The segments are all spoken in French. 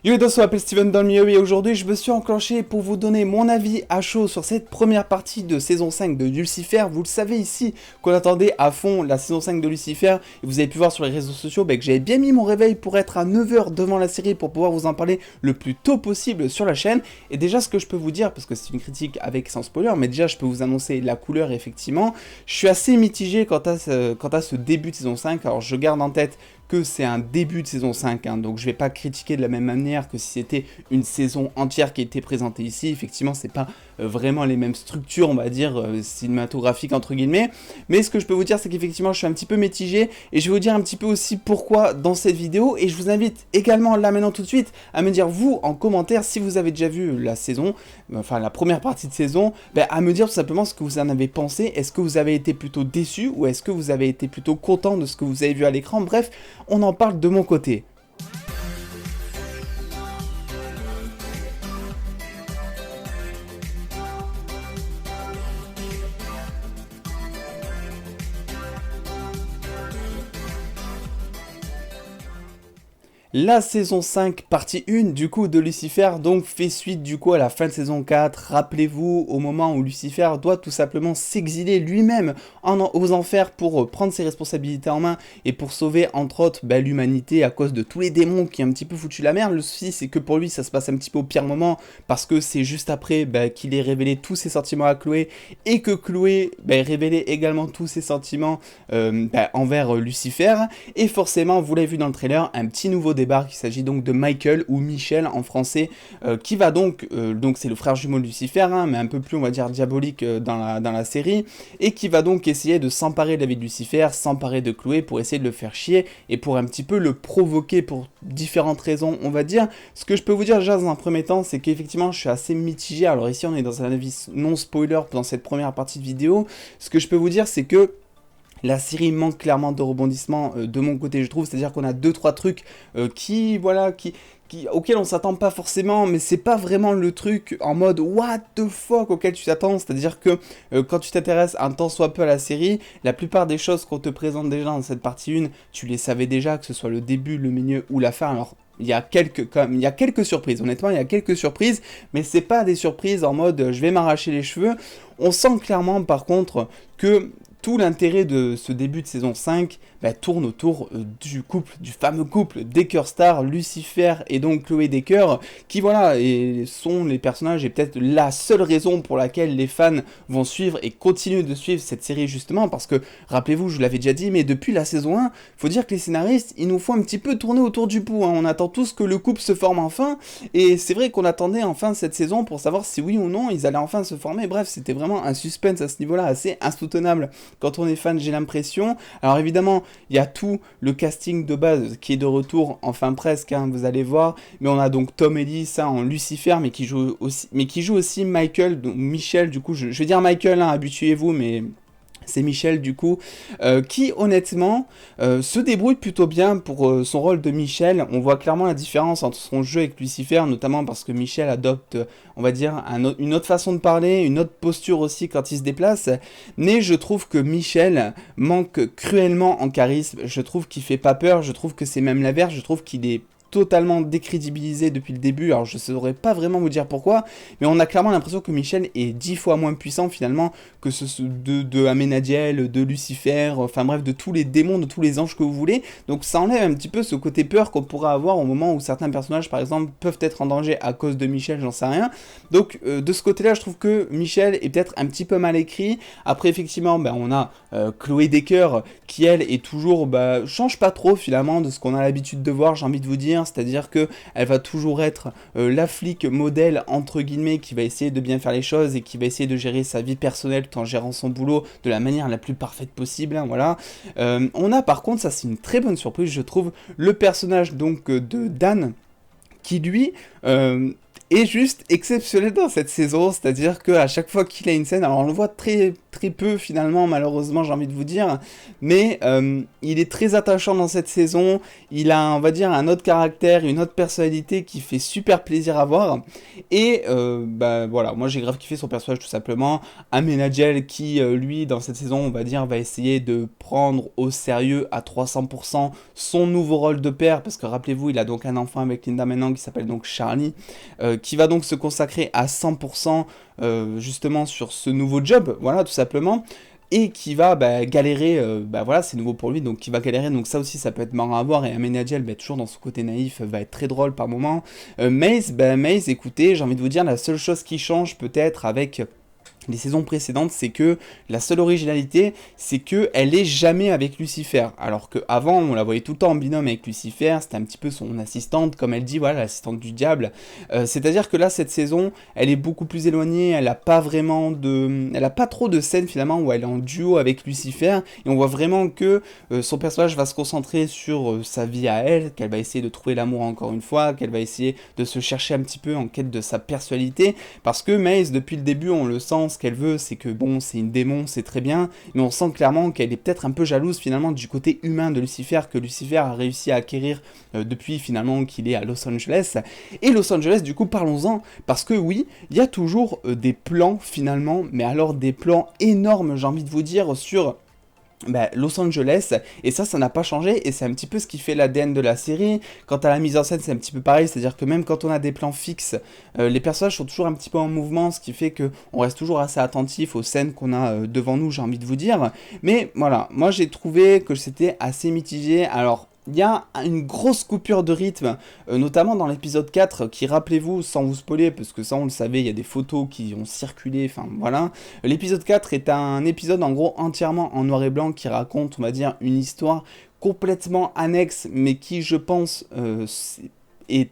Yo, on s'appelle Steven dans le milieu et aujourd'hui je me suis enclenché pour vous donner mon avis à chaud sur cette première partie de saison 5 de Lucifer. Vous le savez ici qu'on attendait à fond la saison 5 de Lucifer et vous avez pu voir sur les réseaux sociaux que j'avais bien mis mon réveil pour être à 9 h devant la série pour pouvoir vous en parler le plus tôt possible sur la chaîne. Et déjà ce que je peux vous dire, parce que c'est une critique avec sans spoiler, mais déjà je peux vous annoncer la couleur effectivement. Je suis assez mitigé quant à ce début de saison 5, alors je garde en tête que c'est un début de saison 5, hein, donc je vais pas critiquer de la même manière que si c'était une saison entière qui était présentée ici. Effectivement, c'est pas vraiment les mêmes structures, on va dire, cinématographiques entre guillemets, mais ce que je peux vous dire, c'est qu'effectivement, je suis un petit peu mitigé, et je vais vous dire un petit peu aussi pourquoi dans cette vidéo, et je vous invite également, là maintenant tout de suite, à me dire, vous, en commentaire, si vous avez déjà vu la saison, enfin la première partie de saison, à me dire tout simplement ce que vous en avez pensé. Est-ce que vous avez été plutôt déçu, ou est-ce que vous avez été plutôt content de ce que vous avez vu à l'écran? Bref, on en parle de mon côté. La saison 5, partie 1 du coup de Lucifer, donc fait suite du coup à la fin de saison 4. Rappelez-vous, au moment où Lucifer doit tout simplement s'exiler lui-même aux enfers pour prendre ses responsabilités en main et pour sauver entre autres l'humanité à cause de tous les démons qui ont un petit peu foutu la merde. Le souci c'est que pour lui ça se passe un petit peu au pire moment parce que c'est juste après qu'il ait révélé tous ses sentiments à Chloé et que Chloé ait révélé également tous ses sentiments envers Lucifer. Et forcément, vous l'avez vu dans le trailer, un petit nouveau débarque. Il s'agit donc de Michael ou Michel en français, qui va donc c'est le frère jumeau de Lucifer, hein, mais un peu plus on va dire diabolique dans la série, et qui va donc essayer de s'emparer de la vie de Lucifer, s'emparer de Chloé pour essayer de le faire chier et pour un petit peu le provoquer pour différentes raisons, on va dire. Ce que je peux vous dire déjà dans un premier temps, c'est qu'effectivement je suis assez mitigé. Alors ici on est dans un avis non spoiler dans cette première partie de vidéo. Ce que je peux vous dire, c'est que la série manque clairement de rebondissement de mon côté, je trouve. C'est-à-dire qu'on a 2-3 trucs auxquels on s'attend pas forcément, mais c'est pas vraiment le truc en mode what the fuck auquel tu t'attends. C'est-à-dire que quand tu t'intéresses un tant soit peu à la série, la plupart des choses qu'on te présente déjà dans cette partie 1, tu les savais déjà, que ce soit le début, le milieu ou la fin. Alors il y a quelques surprises, honnêtement il y a quelques surprises, mais c'est pas des surprises en mode je vais m'arracher les cheveux. On sent clairement par contre que tout l'intérêt de ce début de saison 5 tourne autour du fameux couple Decker-Star, Lucifer et donc Chloé Decker, qui voilà, sont les personnages et peut-être la seule raison pour laquelle les fans vont suivre et continuer de suivre cette série justement, parce que, rappelez-vous, je l'avais déjà dit, mais depuis la saison 1, faut dire que les scénaristes, ils nous font un petit peu tourner autour du pot, hein. On attend tous que le couple se forme enfin, et c'est vrai qu'on attendait enfin cette saison pour savoir si oui ou non ils allaient enfin se former. Bref, c'était vraiment un suspense à ce niveau-là assez insoutenable quand on est fan, j'ai l'impression. Alors évidemment, il y a tout le casting de base qui est de retour, enfin presque, hein, vous allez voir. Mais on a donc Tom Ellis en Lucifer, mais qui joue aussi Michael, donc Michel, du coup, je vais dire Michael, hein, habituez-vous, mais c'est Michel du coup, qui honnêtement se débrouille plutôt bien pour son rôle de Michel. On voit clairement la différence entre son jeu avec Lucifer, notamment parce que Michel adopte, on va dire, une autre façon de parler, une autre posture aussi quand il se déplace. Mais je trouve que Michel manque cruellement en charisme, je trouve qu'il fait pas peur, je trouve que c'est même l'inverse, je trouve qu'il est totalement décrédibilisé depuis le début. Alors je ne saurais pas vraiment vous dire pourquoi, mais on a clairement l'impression que Michel est 10 fois moins puissant finalement que de Amenadiel, de Lucifer, enfin bref, de tous les démons, de tous les anges que vous voulez. Donc ça enlève un petit peu ce côté peur qu'on pourrait avoir au moment où certains personnages par exemple peuvent être en danger à cause de Michel, j'en sais rien. Donc de ce côté là je trouve que Michel est peut-être un petit peu mal écrit. Après effectivement on a Chloé Decker qui elle est toujours, change pas trop finalement de ce qu'on a l'habitude de voir, j'ai envie de vous dire. C'est-à-dire que elle va toujours être la flic modèle entre guillemets qui va essayer de bien faire les choses et qui va essayer de gérer sa vie personnelle tout en gérant son boulot de la manière la plus parfaite possible, hein, voilà. On a par contre, ça c'est une très bonne surprise je trouve, le personnage donc de Dan qui lui est juste exceptionnel dans cette saison, c'est-à-dire qu'à chaque fois qu'il a une scène, alors on le voit très très peu finalement, malheureusement j'ai envie de vous dire, mais il est très attachant dans cette saison, il a on va dire un autre caractère, une autre personnalité qui fait super plaisir à voir, et bah voilà, moi j'ai grave kiffé son personnage tout simplement, Amenadiel qui lui dans cette saison on va dire va essayer de prendre au sérieux à 300% son nouveau rôle de père, parce que rappelez-vous il a donc un enfant avec Linda maintenant qui s'appelle donc Charlie, qui va donc se consacrer à 100% justement sur ce nouveau job, voilà tout simplement, et qui va galérer, voilà c'est nouveau pour lui, donc qui va galérer, donc ça aussi ça peut être marrant à voir, et Amenadiel toujours dans son côté naïf va être très drôle par moment. Maze, écoutez, j'ai envie de vous dire la seule chose qui change peut-être avec les saisons précédentes, c'est que la seule originalité, c'est que elle est jamais avec Lucifer. Alors qu'avant, on la voyait tout le temps en binôme avec Lucifer, c'était un petit peu son assistante, comme elle dit, voilà, l'assistante du diable. C'est-à-dire que là, cette saison, elle est beaucoup plus éloignée, elle a pas trop de scènes finalement où elle est en duo avec Lucifer, et on voit vraiment que son personnage va se concentrer sur sa vie à elle, qu'elle va essayer de trouver l'amour encore une fois, qu'elle va essayer de se chercher un petit peu en quête de sa personnalité, parce que Maze, depuis le début, on le sent, ce qu'elle veut, c'est que bon, c'est une démon, c'est très bien, mais on sent clairement qu'elle est peut-être un peu jalouse finalement du côté humain de Lucifer, que Lucifer a réussi à acquérir depuis finalement qu'il est à Los Angeles. Et Los Angeles, du coup, parlons-en, parce que oui, il y a toujours des plans finalement, mais alors des plans énormes, j'ai envie de vous dire, sur Los Angeles, et ça n'a pas changé, et c'est un petit peu ce qui fait l'ADN de la série. Quant à la mise en scène, c'est un petit peu pareil, c'est-à-dire que même quand on a des plans fixes, les personnages sont toujours un petit peu en mouvement, ce qui fait qu'on reste toujours assez attentif aux scènes qu'on a devant nous, j'ai envie de vous dire. Mais voilà, moi j'ai trouvé que c'était assez mitigé. Alors, il y a une grosse coupure de rythme, notamment dans l'épisode 4, qui, rappelez-vous, sans vous spoiler, parce que ça on le savait, il y a des photos qui ont circulé, enfin voilà. L'épisode 4 est un épisode en gros entièrement en noir et blanc qui raconte, on va dire, une histoire complètement annexe, mais qui, je pense, est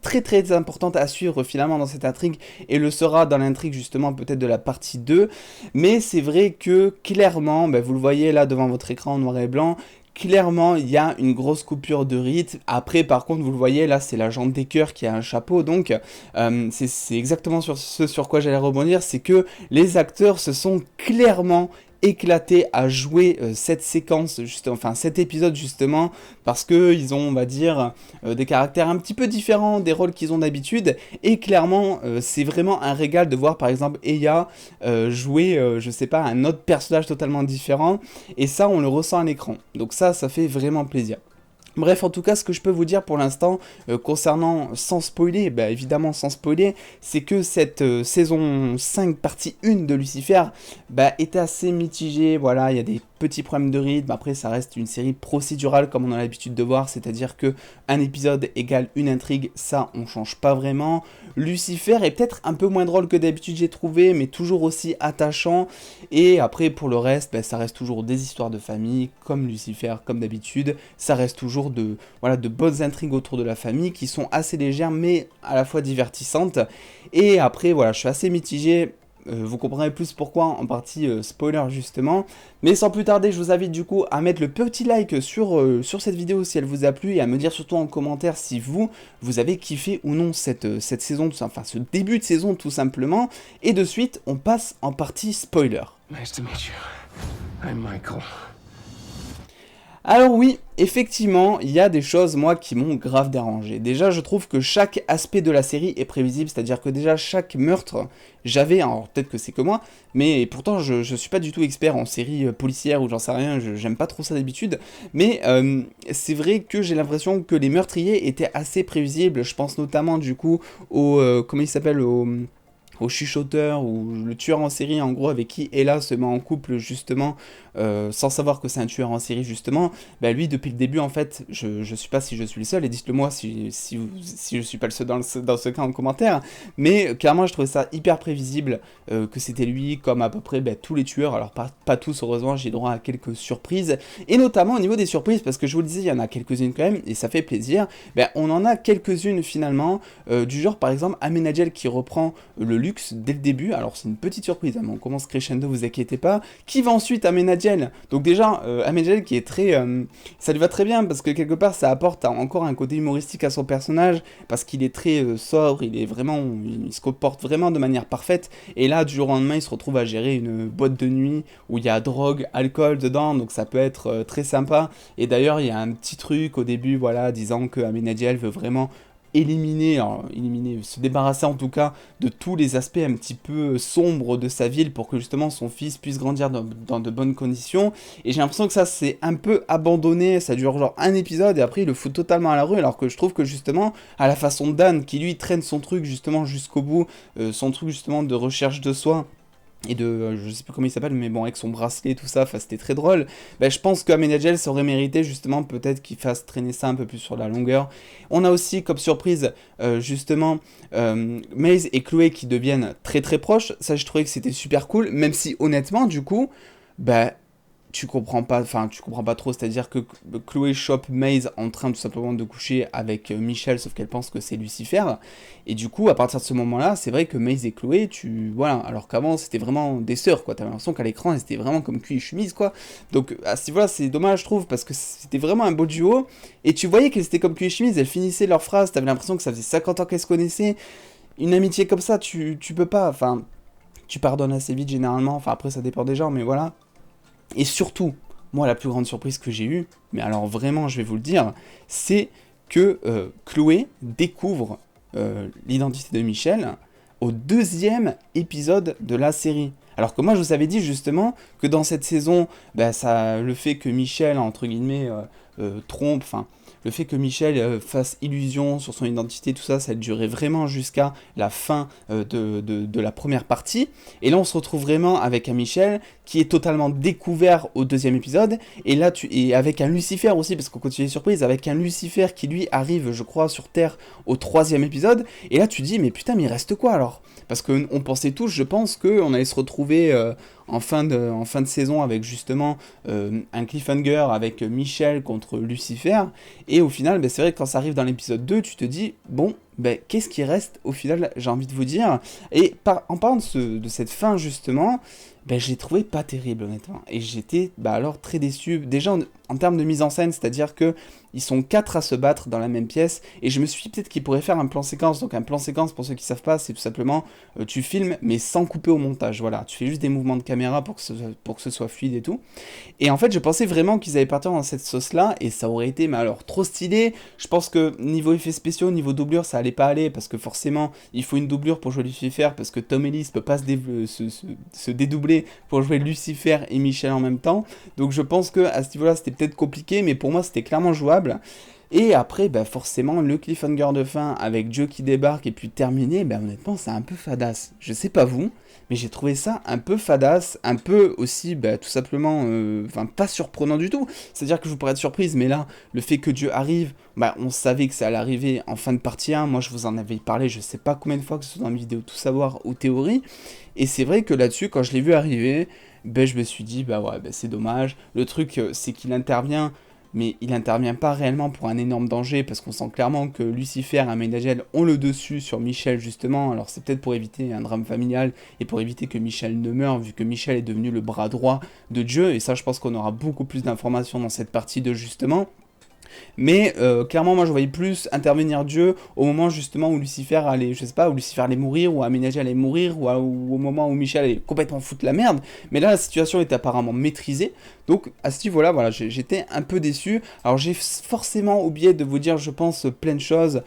très très importante à suivre finalement dans cette intrigue, et le sera dans l'intrigue justement peut-être de la partie 2, mais c'est vrai que clairement, vous le voyez là devant votre écran en noir et blanc, clairement, il y a une grosse coupure de rythme. Après, par contre, vous le voyez, là, c'est l'agent Decker qui a un chapeau. Donc, c'est exactement sur ce sur quoi j'allais rebondir. C'est que les acteurs se sont clairement éclaté à jouer cette séquence, enfin cet épisode justement, parce que ils ont, on va dire, des caractères un petit peu différents des rôles qu'ils ont d'habitude, et clairement c'est vraiment un régal de voir par exemple Eya jouer, je sais pas, un autre personnage totalement différent, et ça on le ressent à l'écran, donc ça fait vraiment plaisir. Bref, en tout cas, ce que je peux vous dire pour l'instant, concernant, sans spoiler, évidemment sans spoiler, c'est que cette saison 5, partie 1 de Lucifer, était assez mitigée, voilà, il y a des petits problèmes de rythme, après ça reste une série procédurale comme on a l'habitude de voir, c'est-à-dire que un épisode égale une intrigue, ça on change pas vraiment. Lucifer est peut-être un peu moins drôle que d'habitude j'ai trouvé, mais toujours aussi attachant, et après pour le reste, ça reste toujours des histoires de famille, comme Lucifer, comme d'habitude, ça reste toujours de bonnes intrigues autour de la famille qui sont assez légères mais à la fois divertissantes, et après voilà, je suis assez mitigé. Vous comprendrez plus pourquoi en partie spoiler justement. Mais sans plus tarder, je vous invite du coup à mettre le petit like sur cette vidéo si elle vous a plu, et à me dire surtout en commentaire si vous avez kiffé ou non cette saison, enfin ce début de saison tout simplement. Et de suite, on passe en partie spoiler. Nice to meet you. I'm Michael. Alors oui, effectivement, il y a des choses, moi, qui m'ont grave dérangé. Déjà, je trouve que chaque aspect de la série est prévisible, c'est-à-dire que déjà, chaque meurtre, alors peut-être que c'est que moi, mais pourtant, je suis pas du tout expert en série policière ou j'en sais rien, j'aime pas trop ça d'habitude, mais c'est vrai que j'ai l'impression que les meurtriers étaient assez prévisibles. Je pense notamment, du coup, comment il s'appelle, au chuchoteur, ou le tueur en série en gros avec qui Ella se met en couple justement, sans savoir que c'est un tueur en série justement. Lui depuis le début en fait, je sais pas si je suis le seul, et dites-le moi si je suis pas le seul dans ce cas en commentaire, mais clairement je trouvais ça hyper prévisible, que c'était lui, comme à peu près tous les tueurs. Alors pas tous heureusement, j'ai droit à quelques surprises, et notamment au niveau des surprises, parce que je vous le disais, il y en a quelques-unes quand même, et ça fait plaisir. On en a quelques-unes finalement, du genre par exemple Amenadiel qui reprend le luxe dès le début. Alors c'est une petite surprise, hein, mais on commence crescendo, vous inquiétez pas. Qui va ensuite Ahmed Nadjel. Donc déjà, Ahmed Nadjel qui est très... ça lui va très bien parce que quelque part ça apporte encore un côté humoristique à son personnage parce qu'il est très sobre, il se comporte vraiment de manière parfaite. Et là, du jour au lendemain, il se retrouve à gérer une boîte de nuit où il y a drogue, alcool dedans, donc ça peut être très sympa. Et d'ailleurs, il y a un petit truc au début, voilà, disant que Ahmed Nadjel veut vraiment éliminer, se débarrasser en tout cas de tous les aspects un petit peu sombres de sa ville pour que justement son fils puisse grandir dans de bonnes conditions. Et j'ai l'impression que ça c'est un peu abandonné, ça dure genre un épisode et après il le fout totalement à la rue, alors que je trouve que justement à la façon de Dan qui lui traîne son truc justement jusqu'au bout, son truc justement de recherche de soi. Et je sais plus comment il s'appelle, mais bon, avec son bracelet, tout ça, enfin, c'était très drôle. Ben, je pense qu'Ahmed Nadjel, ça aurait mérité, justement, peut-être qu'il fasse traîner ça un peu plus sur la longueur. On a aussi, comme surprise, justement, Maze et Chloé qui deviennent très très proches. Ça, je trouvais que c'était super cool, même si, honnêtement, du coup, ben, tu comprends pas trop, c'est-à-dire que Chloé chope Maze en train tout simplement de coucher avec Michel, sauf qu'elle pense que c'est Lucifer, et du coup, à partir de ce moment-là, c'est vrai que Maze et Chloé, voilà, alors qu'avant, c'était vraiment des sœurs, quoi, t'avais l'impression qu'à l'écran, elles étaient vraiment comme cul et chemise, quoi, donc, à ce niveau-là, c'est dommage, je trouve, parce que c'était vraiment un beau duo, et tu voyais qu'elles étaient comme cul et chemise, elles finissaient leurs phrases, t'avais l'impression que ça faisait 50 ans qu'elles se connaissaient, une amitié comme ça, tu peux pas, enfin, tu pardonnes assez vite, généralement, enfin, après, ça dépend des gens, mais voilà. Et surtout, moi, la plus grande surprise que j'ai eue, mais alors vraiment, je vais vous le dire, c'est que Chloé découvre l'identité de Michel au 2e épisode de la série. Alors que moi, je vous avais dit justement que dans cette saison, bah, le fait que Michel, entre guillemets, trompe, enfin, le fait que Michel fasse illusion sur son identité, tout ça, ça a duré vraiment jusqu'à la fin de la première partie. Et là, on se retrouve vraiment avec un Michel qui est totalement découvert au 2e épisode. Et là, et avec un Lucifer aussi, parce qu'on continue les surprises, avec un Lucifer qui lui arrive, je crois, sur Terre au 3e épisode. Et là, tu dis, mais putain, mais il reste quoi alors? Parce qu'on pensait tous, je pense, qu'on allait se retrouver en fin de saison avec justement un cliffhanger avec Michel contre Lucifer. Et au final, c'est vrai que quand ça arrive dans l'épisode 2, tu te dis, bon, qu'est-ce qui reste au final, j'ai envie de vous dire. Et en parlant de cette fin justement, je l'ai trouvé pas terrible honnêtement. Et j'étais alors très déçu. Déjà en termes de mise en scène, c'est-à-dire que ils sont 4 à se battre dans la même pièce. Et je me suis dit peut-être qu'ils pourraient faire un plan séquence. Donc un plan séquence, pour ceux qui savent pas, c'est tout simplement tu filmes mais sans couper au montage. Voilà, tu fais juste des mouvements de caméra pour que ce soit fluide et tout. Et en fait, je pensais vraiment qu'ils allaient partir dans cette sauce-là et ça aurait été alors trop stylé. Je pense que niveau effets spéciaux, niveau doublure, ça allait pas aller parce que forcément, il faut une doublure pour jouer Lucifer parce que Tom Ellis peut pas se dédoubler pour jouer Lucifer et Michel en même temps. Donc je pense que à ce niveau-là, c'était peut-être compliqué, mais pour moi, c'était clairement jouable. Et après, forcément, le cliffhanger de fin avec Joe qui débarque et puis terminé, honnêtement, c'est un peu fadasse. Je sais pas vous, mais j'ai trouvé ça un peu fadasse, un peu aussi, tout simplement, pas surprenant du tout. C'est-à-dire que je vous pourrais être surprise, mais là, le fait que Dieu arrive, on savait que ça allait arriver en fin de partie 1. Moi, je vous en avais parlé, je sais pas combien de fois, que ce soit dans mes vidéos Tout Savoir ou Théorie. Et c'est vrai que là-dessus, quand je l'ai vu arriver, je me suis dit, c'est dommage. Le truc, c'est qu'il intervient, mais il intervient pas réellement pour un énorme danger, parce qu'on sent clairement que Lucifer et Ahmed Nadjel ont le dessus sur Michel, justement. Alors c'est peut-être pour éviter un drame familial, et pour éviter que Michel ne meure, vu que Michel est devenu le bras droit de Dieu, et ça je pense qu'on aura beaucoup plus d'informations dans cette partie de justement. Mais clairement, moi je voyais plus intervenir Dieu au moment justement où Lucifer allait, je sais pas, où Lucifer allait mourir, ou Aménagé allait mourir, ou au moment où Michel allait complètement foutre la merde. Mais là, la situation était apparemment maîtrisée. Donc à ce niveau-là, voilà, j'étais un peu déçu. Alors j'ai forcément oublié de vous dire, je pense, plein de choses,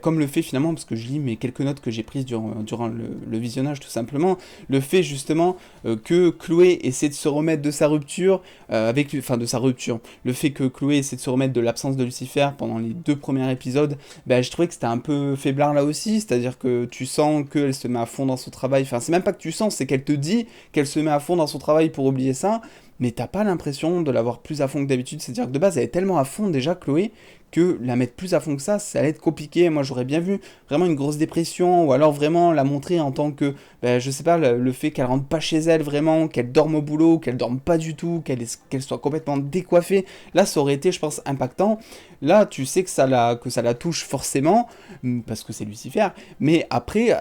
comme le fait finalement, parce que je lis mes quelques notes que j'ai prises durant le visionnage tout simplement, le fait justement que Chloé essaie de se remettre de sa rupture, de sa rupture, le fait que Chloé essaie de se remettre de l'absence de Lucifer pendant les 2 premiers épisodes, je trouvais que c'était un peu faiblard là aussi, c'est-à-dire que tu sens qu'elle se met à fond dans son travail, enfin c'est même pas que tu sens, c'est qu'elle te dit qu'elle se met à fond dans son travail pour oublier ça, mais t'as pas l'impression de l'avoir plus à fond que d'habitude, c'est-à-dire que de base elle est tellement à fond déjà Chloé, que la mettre plus à fond que ça allait être compliqué. Moi j'aurais bien vu vraiment une grosse dépression, ou alors vraiment la montrer en tant que, ben, je sais pas, le fait qu'elle rentre pas chez elle vraiment, qu'elle dorme au boulot, qu'elle dorme pas du tout, qu'elle soit complètement décoiffée. Là ça aurait été, je pense, impactant. Là tu sais que ça la touche forcément, parce que c'est Lucifer, mais après,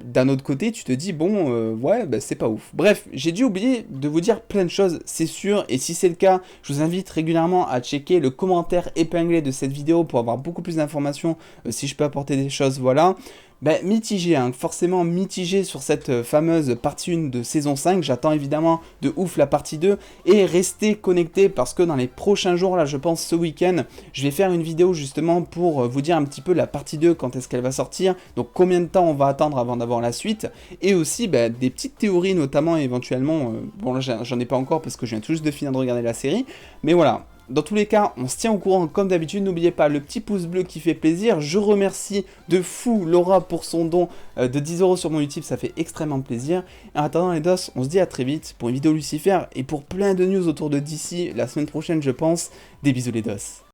d'un autre côté, tu te dis, bon, ouais, bah, c'est pas ouf. Bref, j'ai dû oublier de vous dire plein de choses, c'est sûr, et si c'est le cas, je vous invite régulièrement à checker le commentaire épinglé de cette vidéo pour avoir beaucoup plus d'informations, si je peux apporter des choses, voilà. Ben, mitigé, hein, forcément mitigé sur cette fameuse partie 1 de saison 5, j'attends évidemment de ouf la partie 2, et restez connectés parce que dans les prochains jours, là je pense ce week-end, je vais faire une vidéo justement pour vous dire un petit peu la partie 2, quand est-ce qu'elle va sortir, donc combien de temps on va attendre avant d'avoir la suite, et aussi ben, des petites théories notamment éventuellement, bon là j'en ai pas encore parce que je viens tout juste de finir de regarder la série, mais voilà. Dans tous les cas, on se tient au courant comme d'habitude, n'oubliez pas le petit pouce bleu qui fait plaisir, je remercie de fou Laura pour son don de 10 € sur mon YouTube, ça fait extrêmement plaisir. En attendant les dos, on se dit à très vite pour une vidéo Lucifer et pour plein de news autour de DC la semaine prochaine je pense, des bisous les dos.